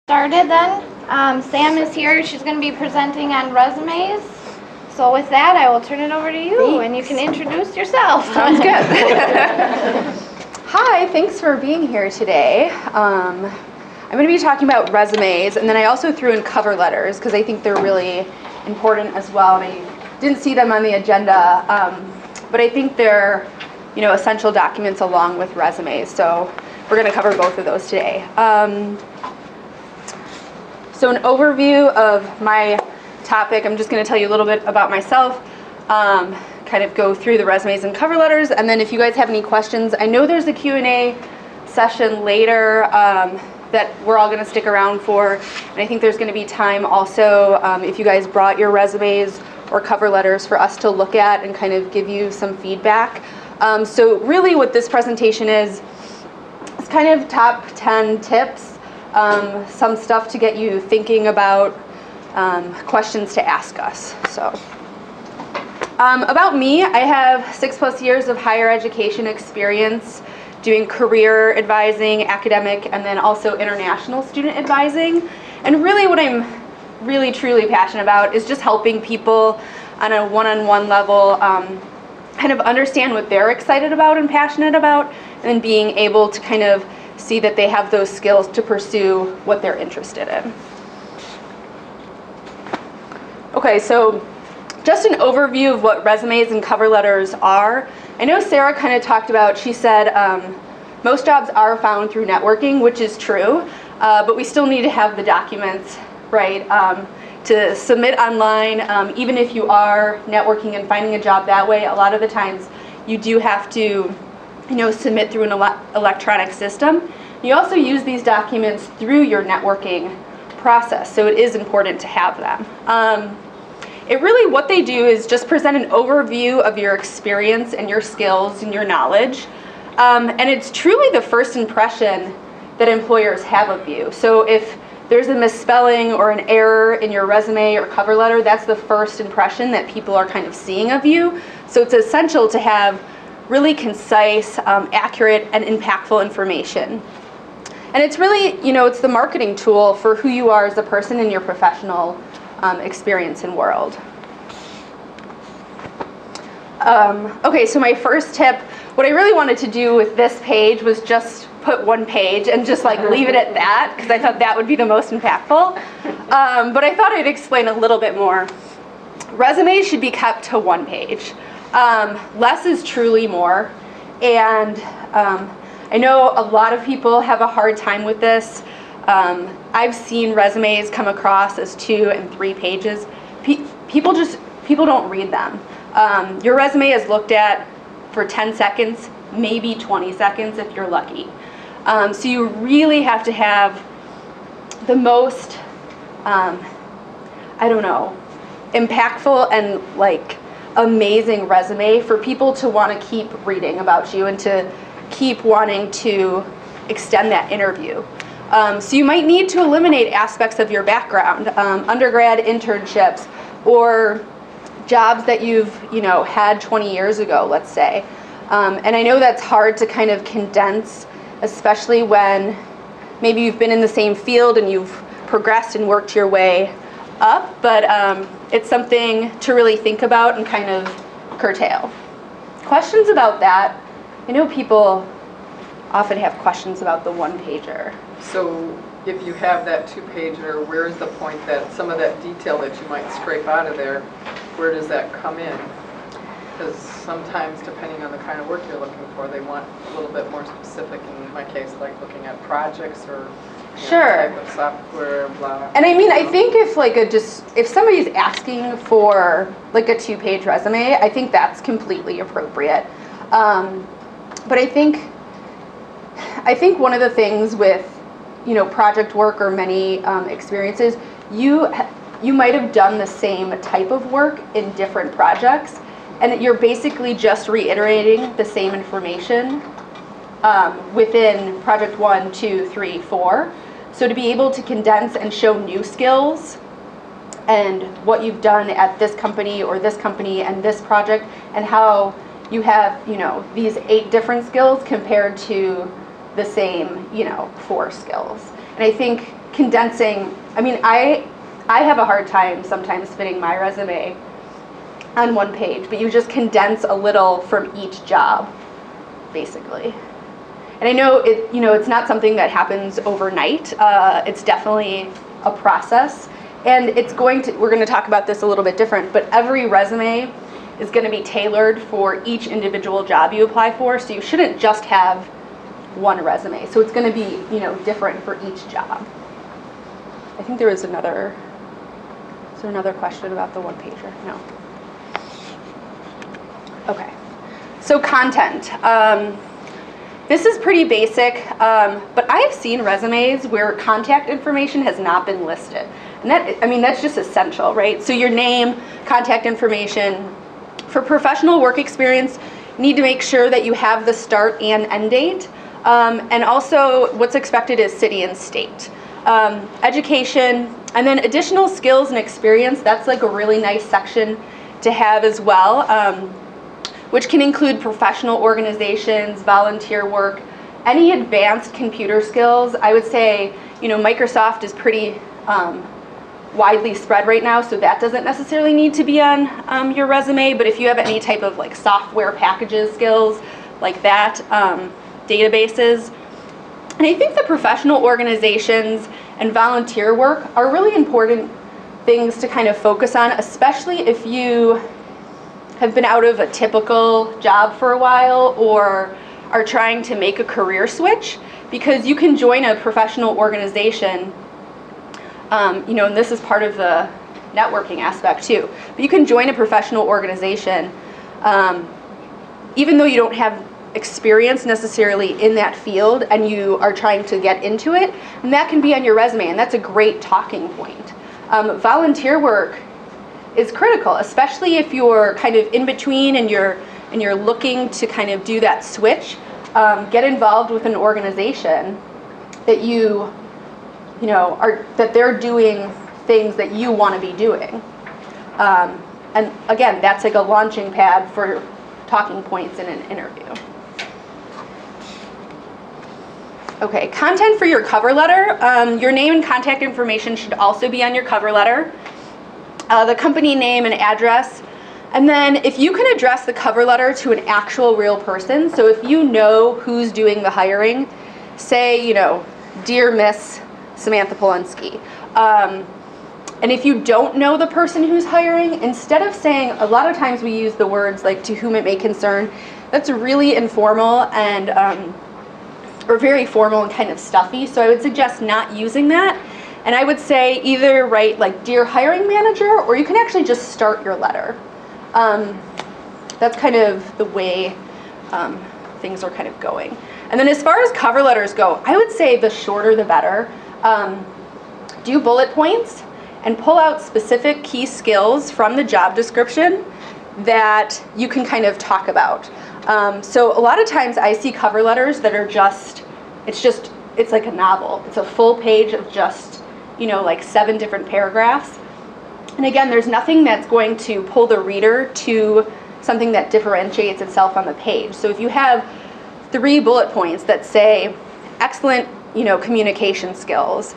Started then. Sam is here. She's going to be presenting on resumes. So with that, I will turn it over to you, and you can introduce yourself. Sounds good. Hi, thanks for being here today. I'm going to be talking about resumes, and then I also threw in cover letters because I think they're really important as well. And I didn't see them on the agenda, but I think they're, essential documents along with resumes. So we're going to cover both of those today. So an overview of my topic, I'm just going to tell you a little bit about myself, kind of go through the resumes and cover letters, and then if you guys have any questions, I know there's a Q&A session later that we're all going to stick around for, and I think there's going to be time also if you guys brought your resumes or cover letters for us to look at and kind of give you some feedback. So really what this presentation is kind of top 10 tips. Some stuff to get you thinking about questions to ask us. So, about me, I have 6+ years of higher education experience doing career advising, academic, and then also international student advising. And really what I'm really truly passionate about is just helping people on a one-on-one level kind of understand what they're excited about and passionate about, and then being able to kind of see that they have those skills to pursue what they're interested in. Okay, so just an overview of what resumes and cover letters are. I know Sarah kind of talked about, she said most jobs are found through networking, which is true, but we still need to have the documents, right, to submit online. Even if you are networking and finding a job that way, a lot of the times you do have to submit through an electronic system. You also use these documents through your networking process, so it is important to have them. What they do is just present an overview of your experience and your skills and your knowledge, and it's truly the first impression that employers have of you. So if there's a misspelling or an error in your resume or cover letter, that's the first impression that people are kind of seeing of you. So it's essential to have really concise, accurate, and impactful information. And it's really, it's the marketing tool for who you are as a person in your professional experience and world. Okay, so my first tip, what I really wanted to do with this page was just put one page and just leave it at that, because I thought that would be the most impactful. But I thought I'd explain a little bit more. Resumes should be kept to one page. Less is truly more, and I know a lot of people have a hard time with this. I've seen resumes come across as 2 and 3 pages. People don't read them. Your resume is looked at for 10 seconds, maybe 20 seconds if you're lucky. So you really have to have the most, impactful and amazing resume for people to want to keep reading about you and to keep wanting to extend that interview. So you might need to eliminate aspects of your background, undergrad internships, or jobs that you've had 20 years ago, let's say. And I know that's hard to kind of condense, especially when maybe you've been in the same field and you've progressed and worked your way up, but it's something to really think about and kind of curtail. Questions about that? I know people often have questions about the one-pager. So if you have that 2-pager, where's the point that some of that detail that you might scrape out of there, where does that come in? Because sometimes, depending on the kind of work you're looking for, they want a little bit more specific. In my case, like looking at projects or Sure. type of software, blah. And I think if somebody's asking for a 2-page resume, I think that's completely appropriate. But I think one of the things with project work or many experiences, you might have done the same type of work in different projects, and you're basically just reiterating the same information within project 1, 2, 3, 4. So to be able to condense and show new skills and what you've done at this company or this company and this project, and how you have these 8 different skills compared to the same 4 skills. And I think condensing. I mean, I have a hard time sometimes fitting my resume on one page, but you just condense a little from each job, basically. And I know it's not something that happens overnight. It's definitely a process, and we're going to talk about this a little bit different, but every resume is going to be tailored for each individual job you apply for, so you shouldn't just have one resume. So it's going to be, different for each job. I think there was another question about the one-pager? No. Okay. So content. This is pretty basic, but I have seen resumes where contact information has not been listed. And that's just essential, right? So your name, contact information. For professional work experience, you need to make sure that you have the start and end date. And also what's expected is city and state. Education, and then additional skills and experience. That's like a really nice section to have as well. Which can include professional organizations, volunteer work, any advanced computer skills. I would say, Microsoft is pretty widely spread right now, so that doesn't necessarily need to be on your resume, but if you have any type of like software packages skills like that, databases. And I think the professional organizations and volunteer work are really important things to kind of focus on, especially if you have been out of a typical job for a while or are trying to make a career switch, because you can join a professional organization, and this is part of the networking aspect too, but you can join a professional organization even though you don't have experience necessarily in that field and you are trying to get into it, and that can be on your resume, and that's a great talking point. Volunteer work is critical, especially if you're kind of in between and you're looking to kind of do that switch. Get involved with an organization that that they're doing things that you want to be doing. And again, that's like a launching pad for talking points in an interview. Okay, content for your cover letter. Your name and contact information should also be on your cover letter. The company name and address. And then if you can address the cover letter to an actual real person, so if you know who's doing the hiring, say, Dear Miss Samantha Paulinski. And if you don't know the person who's hiring, instead of saying, a lot of times we use the words like to whom it may concern, that's really informal and or very formal and kind of stuffy, so I would suggest not using that. And I would say either write like Dear Hiring Manager, or you can actually just start your letter. That's kind of the way things are kind of going. And then as far as cover letters go, I would say the shorter the better. Do bullet points and pull out specific key skills from the job description that you can kind of talk about. So a lot of times I see cover letters that are it's like a novel. It's a full page of just, like 7 different paragraphs. And again, there's nothing that's going to pull the reader to something that differentiates itself on the page. So if you have 3 bullet points that say excellent, communication skills,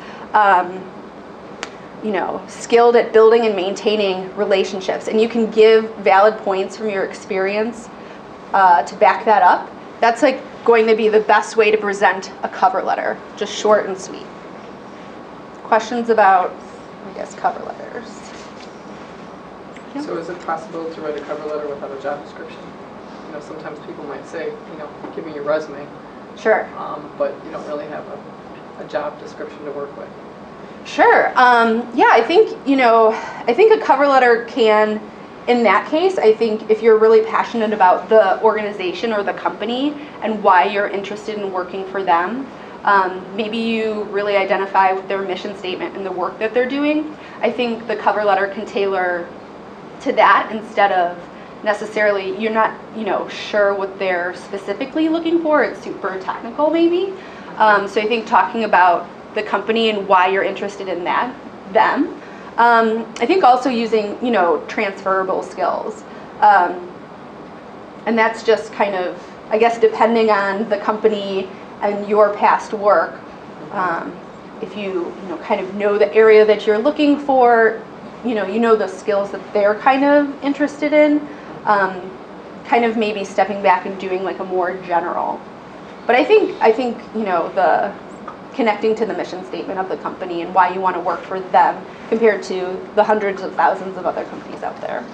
skilled at building and maintaining relationships, and you can give valid points from your experience to back that up, that's like going to be the best way to present a cover letter, just short and sweet. Questions about, cover letters? So is it possible to write a cover letter without a job description? Sometimes people might say, give me your resume. Sure. But you don't really have a job description to work with. Sure. Yeah, I think a cover letter can, in that case, I think if you're really passionate about the organization or the company and why you're interested in working for them, maybe you really identify with their mission statement and the work that they're doing, I think the cover letter can tailor to that instead of necessarily, you're not, sure what they're specifically looking for. It's super technical maybe. So I think talking about the company and why you're interested in them. I think also using, transferable skills. And that's just kind of, I guess, depending on the company and your past work, if you kind of know the area that you're looking for, you know the skills that they're kind of interested in, kind of maybe stepping back and doing like a more general. But I think the connecting to the mission statement of the company and why you want to work for them compared to the hundreds of thousands of other companies out there.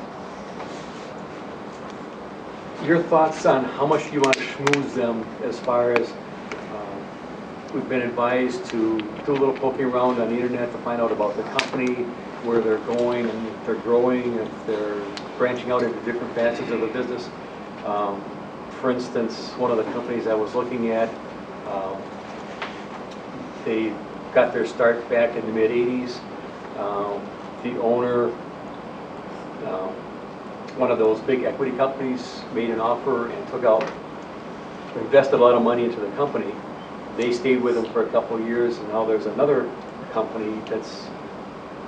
Your thoughts on how much you want to schmooze them, as far as we've been advised to do a little poking around on the internet to find out about the company, where they're going, and if they're growing, if they're branching out into different facets of the business. For instance, one of the companies I was looking at, they got their start back in the mid-'80s. The owner, one of those big equity companies, made an offer and invested a lot of money into the company. They stayed with them for a couple of years, and now there's another company that's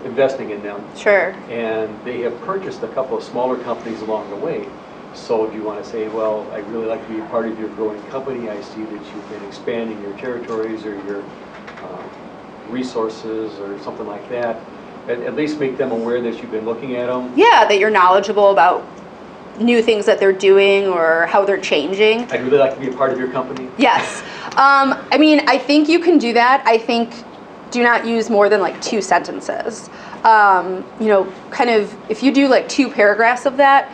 investing in them. Sure. And they have purchased a couple of smaller companies along the way. So do you want to say, well, I'd really like to be a part of your growing company. I see that you've been expanding your territories or your resources or something like that. At least make them aware that you've been looking at them. Yeah, that you're knowledgeable about new things that they're doing or how they're changing. I'd really like to be a part of your company. Yes. I mean, I think you can do that. I think do not use more than like 2 sentences. Kind of, if you do like 2 paragraphs of that,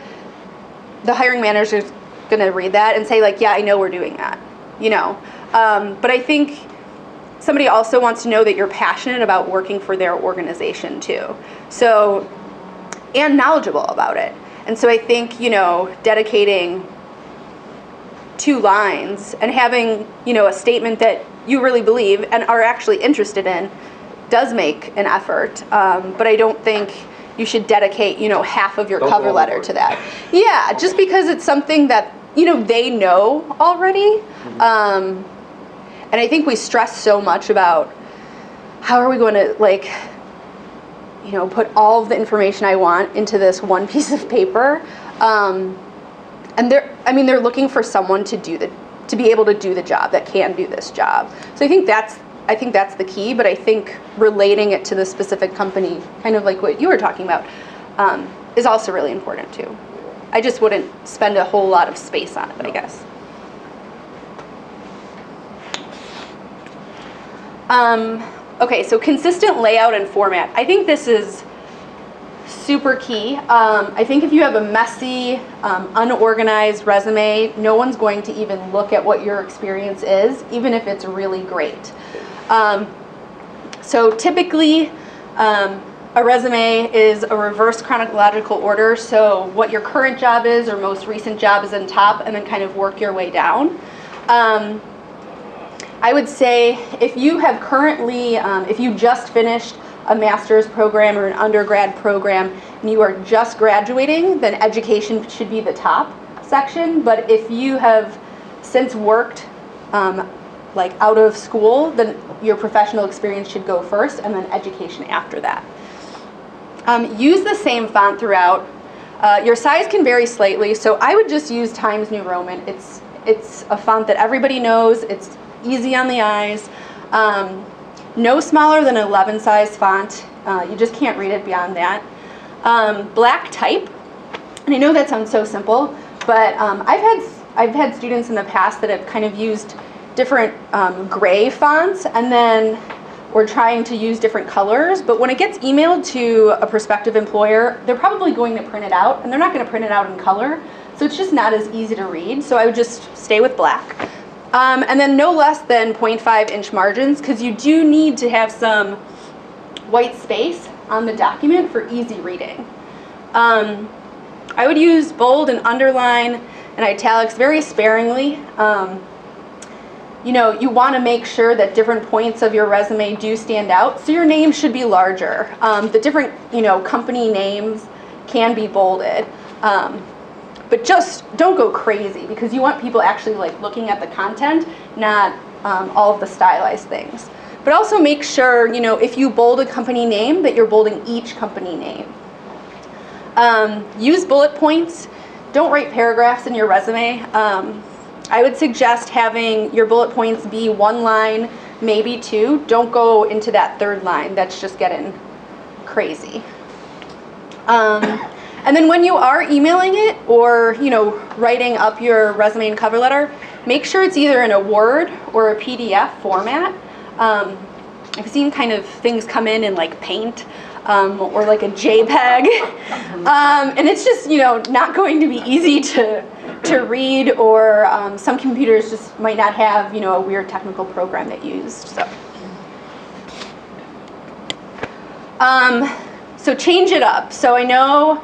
the hiring manager is going to read that and say like, yeah, I know we're doing that, But I think somebody also wants to know that you're passionate about working for their organization too. So, and knowledgeable about it. And so I think, dedicating 2 lines and having, a statement that you really believe and are actually interested in does make an effort. But I don't think you should dedicate, half of your cover letter to that. Yeah, just because it's something that, they know already. Mm-hmm. And I think we stress so much about how are we going to put all of the information I want into this one piece of paper. And they're looking for someone to be able to do the job, that can do this job. So I think that's the key, but I think relating it to the specific company, kind of like what you were talking about, is also really important too. I just wouldn't spend a whole lot of space on it, I guess. Okay, so consistent layout and format. I think this is super key. I think if you have a messy, unorganized resume, no one's going to even look at what your experience is, even if it's really great. So typically, a resume is a reverse chronological order, so what your current job is or most recent job is in top, and then kind of work your way down. I would say if you have currently, if you just finished a master's program or an undergrad program and you are just graduating, then education should be the top section. But if you have since worked out of school, then your professional experience should go first and then education after that. Use the same font throughout. Your size can vary slightly, so I would just use Times New Roman. It's a font that everybody knows. It's easy on the eyes. No smaller than 11 size font. You just can't read it beyond that. Black type. And I know that sounds so simple, but I've had students in the past that have kind of used different gray fonts, and then we're trying to use different colors. But when it gets emailed to a prospective employer, they're probably going to print it out, and they're not going to print it out in color. So it's just not as easy to read. So I would just stay with black. And then no less than 0.5 inch margins, because you do need to have some white space on the document for easy reading. I would use bold and underline and italics very sparingly. You want to make sure that different points of your resume do stand out, so your name should be larger. The different company names can be bolded. But just don't go crazy, because you want people actually looking at the content, not all of the stylized things. But also make sure, if you bold a company name, that you're bolding each company name. Use bullet points. Don't write paragraphs in your resume. I would suggest having your bullet points be 1 line, maybe 2. Don't go into that 3rd line. That's just getting crazy. And then when you are emailing it or, writing up your resume and cover letter, make sure it's either in a Word or a PDF format. I've seen kind of things come in like Paint or like a JPEG. And it's just, not going to be easy to read, or some computers just might not have, a weird technical program that you used. So change it up. So I know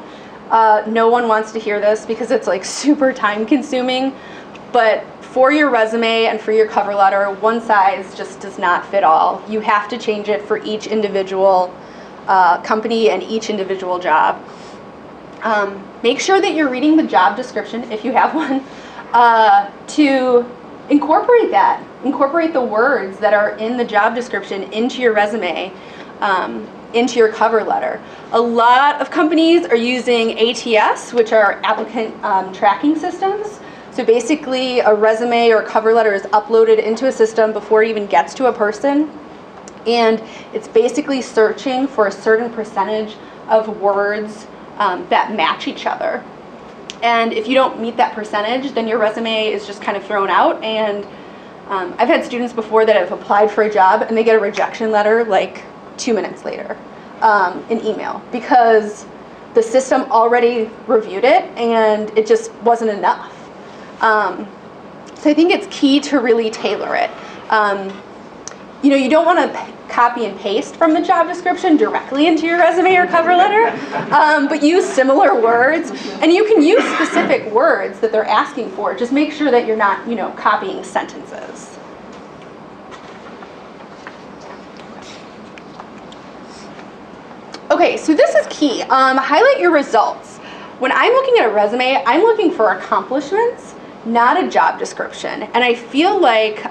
no one wants to hear this because it's like super time consuming, but for your resume and for your cover letter, one size just does not fit all. You have to change it for each individual company and each individual job. Make sure that you're reading the job description, if you have one, to incorporate that. Incorporate the words that are in the job description into your resume, into your cover letter. A lot of companies are using ATS, which are applicant tracking systems. So basically, a resume or cover letter is uploaded into a system before it even gets to a person. And it's basically searching for a certain percentage of words that match each other. And if you don't meet that percentage, then your resume is just kind of thrown out. And I've had students before that have applied for a job and they get a rejection letter like 2 minutes later in email because the system already reviewed it and it just wasn't enough. So I think it's key to really tailor it. You don't want to copy and paste from the job description directly into your resume or cover letter, but use similar words, and you can use specific words that they're asking for. Just make sure that you're not, copying sentences. Okay, so this is key. Highlight your results. When I'm looking at a resume, I'm looking for accomplishments, not a job description. And I feel like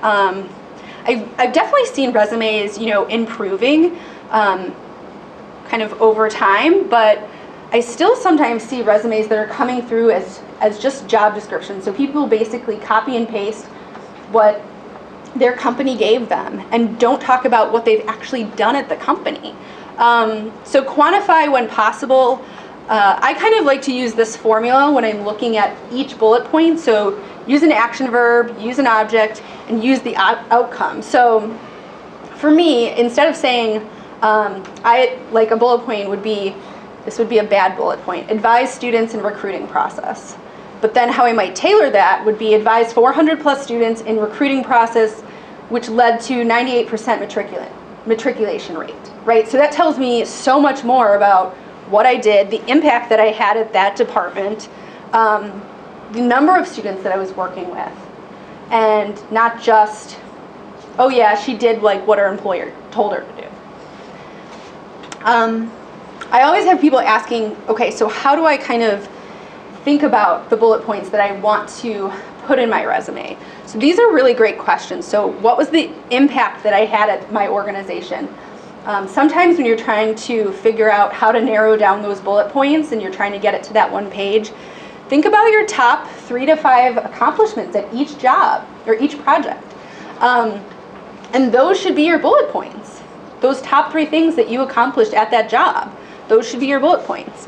I've definitely seen resumes, improving kind of over time, but I still sometimes see resumes that are coming through as just job descriptions. So people basically copy and paste what their company gave them and don't talk about what they've actually done at the company. So quantify when possible. I kind of like to use this formula when I'm looking at each bullet point. So use an action verb, use an object, and use the outcome. So for me, instead of saying, like a bullet point would be, this would be a bad bullet point, advise students in recruiting process. But then how I might tailor that would be advise 400 plus students in recruiting process, which led to 98% matriculation rate, right? So that tells me so much more about what I did, the impact that I had at that department, the number of students that I was working with, and not just, oh yeah, she did like what her employer told her to do. I always have people asking, okay, so how do I kind of think about the bullet points that I want to put in my resume? So these are really great questions. So what was the impact that I had at my organization? Sometimes when you're trying to figure out how to narrow down those bullet points and you're trying to get it to that one page, think about your top 3 to 5 accomplishments at each job or each project. And those should be your bullet points. Those top 3 things that you accomplished at that job, those should be your bullet points.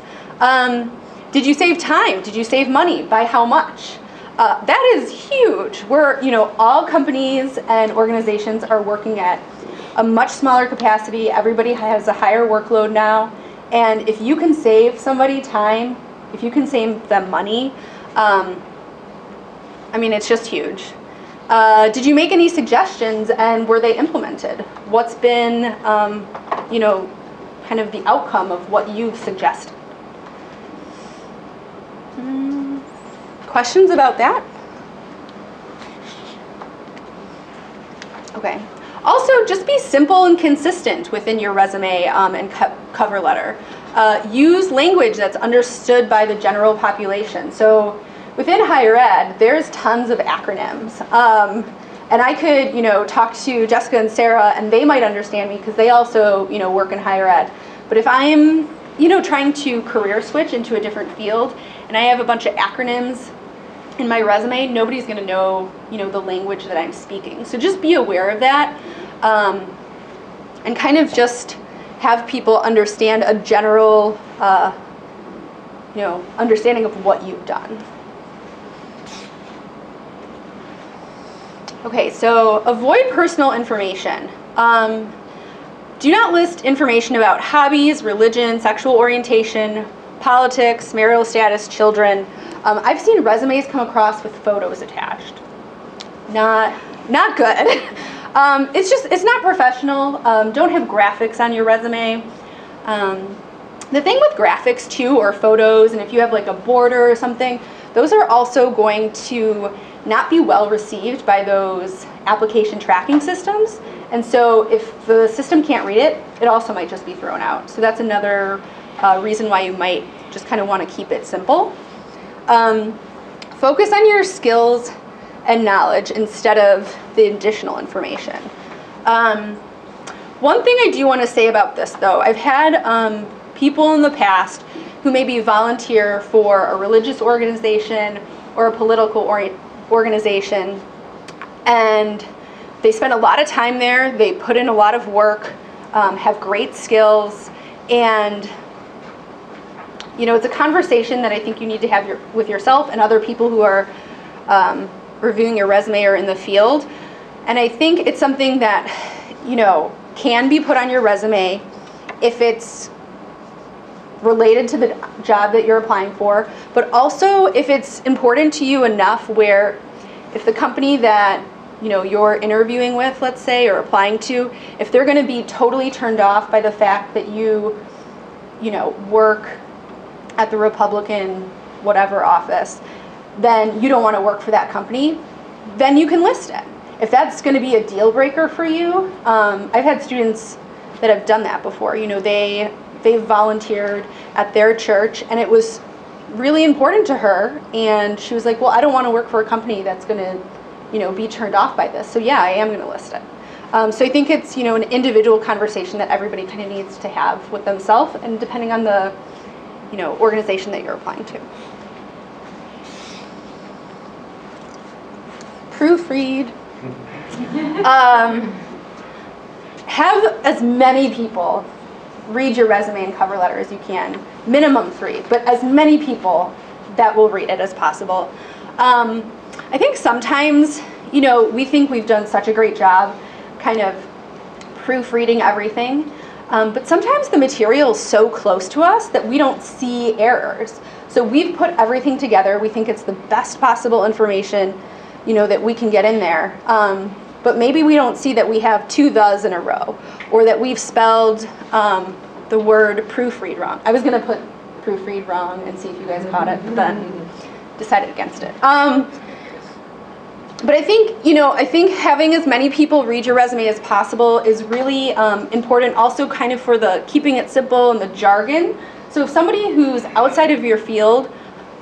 Did you save time? Did you save money? By how much? That is huge. Where all companies and organizations are working at a much smaller capacity. Everybody has a higher workload now. And if you can save somebody time, if you can save them money, it's just huge. Did you make any suggestions and were they implemented? What's been, kind of the outcome of what you've suggested? Questions about that? Okay. Also, just be simple and consistent within your resume and cover letter. Use language that's understood by the general population. So within higher ed, there's tons of acronyms. And I could, talk to Jessica and Sarah, and they might understand me because they also, work in higher ed. But if I'm, trying to career switch into a different field, and I have a bunch of acronyms in my resume, nobody's going to know, the language that I'm speaking. So just be aware of that. and kind of just have people understand a general, understanding of what you've done. Okay, so avoid personal information. Do not list information about hobbies, religion, sexual orientation, politics, marital status, children. I've seen resumes come across with photos attached. Not good. It's not professional. Don't have graphics on your resume. The thing with graphics too, or photos, and if you have like a border or something, those are also going to not be well received by those application tracking systems. And so if the system can't read it, it also might just be thrown out. So that's another reason why you might just kind of want to keep it simple. Focus on your skills and knowledge instead of the additional information. One thing I do want to say about this though, I've had people in the past who maybe volunteer for a religious organization or a political organization, and they spend a lot of time there, they put in a lot of work, have great skills, and it's a conversation that I think you need to have with yourself and other people who are reviewing your resume or in the field. And I think it's something that, can be put on your resume if it's related to the job that you're applying for, but also if it's important to you enough where if the company that you're interviewing with, let's say, or applying to, if they're going to be totally turned off by the fact that you work at the Republican whatever office, then you don't want to work for that company, then you can list it. If that's going to be a deal breaker for you, I've had students that have done that before. They volunteered at their church, and it was really important to her, and she was like, well, I don't want to work for a company that's going to be turned off by this. So yeah, I am going to list it. So I think it's an individual conversation that everybody kind of needs to have with themselves, and depending on the organization that you're applying to. Proofread. Have as many people read your resume and cover letter as you can. Minimum 3, but as many people that will read it as possible. I think sometimes, we think we've done such a great job kind of proofreading everything, but sometimes the material is so close to us that we don't see errors. So we've put everything together. We think it's the best possible information, that we can get in there. But maybe we don't see that we have 2 thes in a row, or that we've spelled the word proofread wrong. I was going to put proofread wrong and see if you guys caught it, but then decided against it. But I think having as many people read your resume as possible is really important, also kind of for the keeping it simple and the jargon. So if somebody who's outside of your field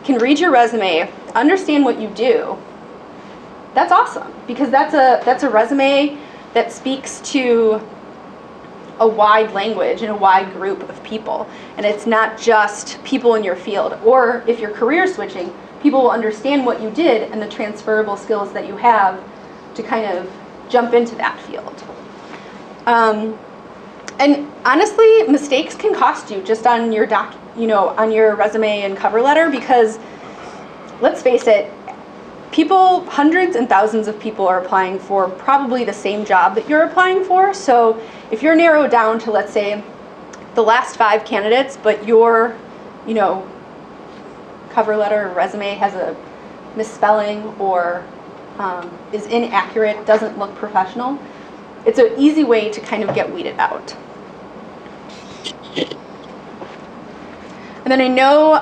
can read your resume, understand what you do, that's awesome, because that's a resume that speaks to a wide language and a wide group of people, and it's not just people in your field. Or if you're career switching, people will understand what you did and the transferable skills that you have to kind of jump into that field. And honestly, mistakes can cost you just on your on your resume and cover letter, because let's face it, hundreds and thousands of people are applying for probably the same job that you're applying for. So if you're narrowed down to, let's say, the last 5 candidates, but your, cover letter or resume has a misspelling or is inaccurate, doesn't look professional, it's an easy way to kind of get weeded out. And then I know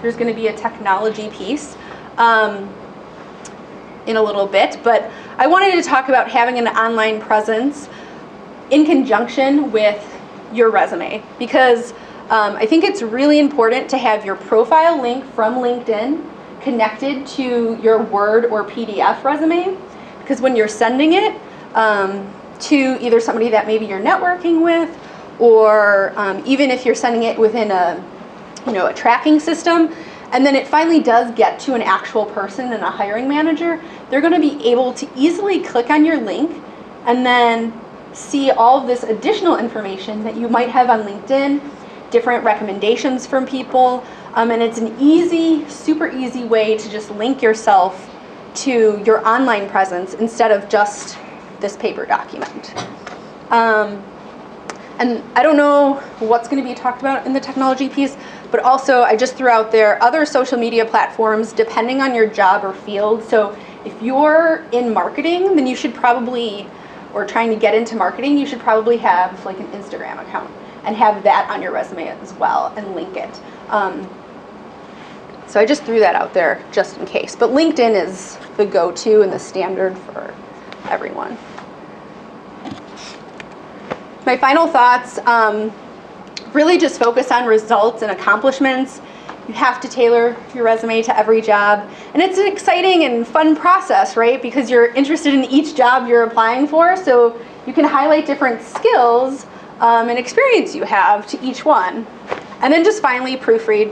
there's going to be a technology piece in a little bit, but I wanted to talk about having an online presence in conjunction with your resume, because I think it's really important to have your profile link from LinkedIn connected to your Word or PDF resume, because when you're sending it to either somebody that maybe you're networking with, or even if you're sending it within a tracking system, and then it finally does get to an actual person and a hiring manager, they're going to be able to easily click on your link and then see all of this additional information that you might have on LinkedIn, different recommendations from people, and it's an easy, super easy way to just link yourself to your online presence instead of just this paper document. And I don't know what's going to be talked about in the technology piece, but also I just threw out there other social media platforms depending on your job or field. So if you're in marketing, then you should probably, or trying to get into marketing, you should probably have like an Instagram account and have that on your resume as well and link it. So I just threw that out there just in case. But LinkedIn is the go-to and the standard for everyone. My final thoughts, really just focus on results and accomplishments. You have to tailor your resume to every job. And it's an exciting and fun process, right? Because you're interested in each job you're applying for, so you can highlight different skills and experience you have to each one. And then just finally proofread.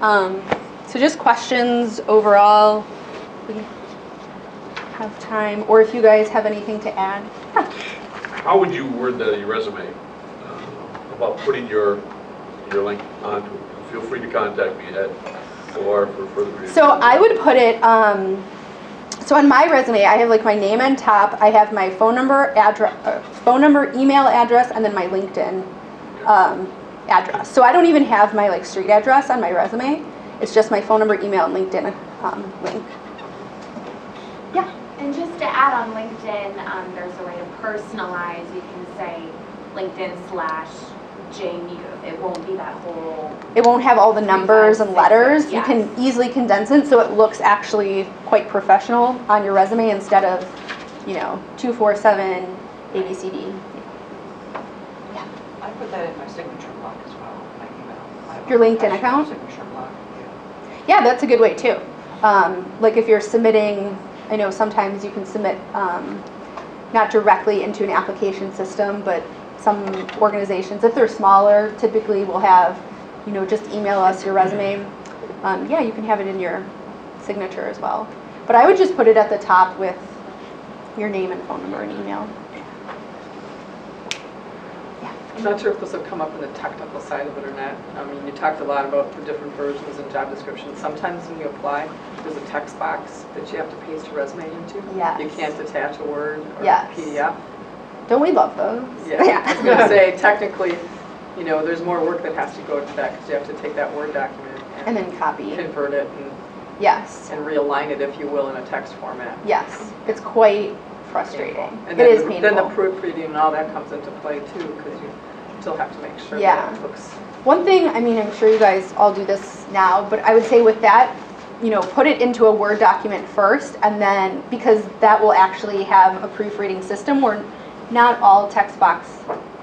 So just questions overall. We have time, or if you guys have anything to add. Yeah. How would you word your resume about putting your link onto it? Feel free to contact me at or for further review. So I would put it, so on my resume, I have like my name on top, I have my phone number, email address, and then my LinkedIn address. So I don't even have my like street address on my resume. It's just my phone number, email, and LinkedIn link. Yeah. And just to add on LinkedIn, there's a way to personalize. You can say LinkedIn/JMU. It won't be that whole. It won't have all the numbers and letters. Yes. You can easily condense it so it looks actually quite professional on your resume instead of, 247 ABCD. Yeah. I put that in my signature block as well, my email. Your LinkedIn account? Signature block, Yeah, that's a good way too. Like if you're submitting, I know sometimes you can submit not directly into an application system, but some organizations, if they're smaller, typically will have, just email us your resume. Yeah, you can have it in your signature as well. But I would just put it at the top with your name and phone number and email. I'm not sure if this will come up in the technical side of it or not. I mean, you talked a lot about the different versions and job descriptions. Sometimes when you apply, there's a text box that you have to paste your resume into. Yes. You can't attach a Word or Yes. PDF. Don't we love those? Yeah. I was going to say, technically, there's more work that has to go to that because you have to take that Word document And then copy. convert it Yes. and realign it, if you will, in a text format. Yes. It's quite frustrating. And It is then, painful. then the proofreading and all that comes into play too, because you still have to make sure Yeah. that it looks. One thing, I'm sure you guys all do this now, but I would say with that, put it into a Word document first, and then, because that will actually have a proofreading system where not all text box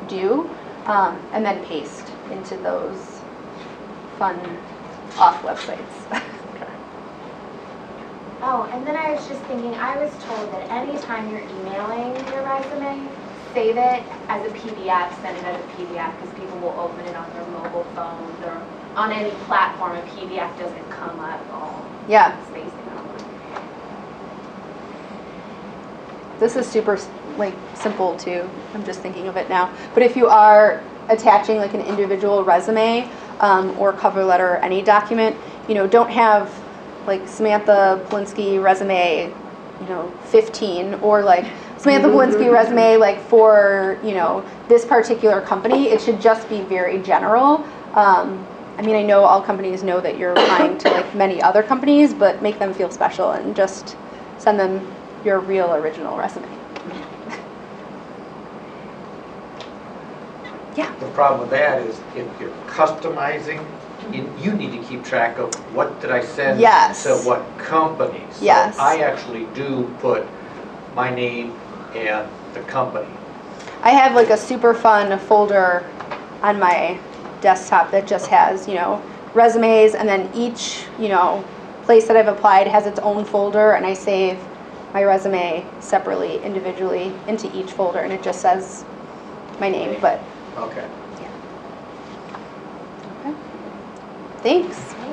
do, and then paste into those fun off websites. Oh, and then I was just thinking, I was told that anytime you're emailing your resume, save it as a PDF, send it as a PDF, because people will open it on their mobile phones or on any platform. A PDF doesn't come up all Yeah. spacing out. This is super simple too. I'm just thinking of it now. But if you are attaching like an individual resume or cover letter or any document, don't have like Samantha Paulinski resume, 15, or like Samantha Paulinski resume for this particular company. It should just be very general. I know all companies know that you're applying to many other companies, but make them feel special and just send them your real original resume. Yeah. The problem with that is if you're customizing, you need to keep track of what did I send Yes. to what companies. So Yes. I actually do put my name and the company. I have a super fun folder on my desktop that just has, resumes, and then each, place that I've applied has its own folder, and I save my resume separately, individually, into each folder, and it just says my name, but Okay. thanks. Thank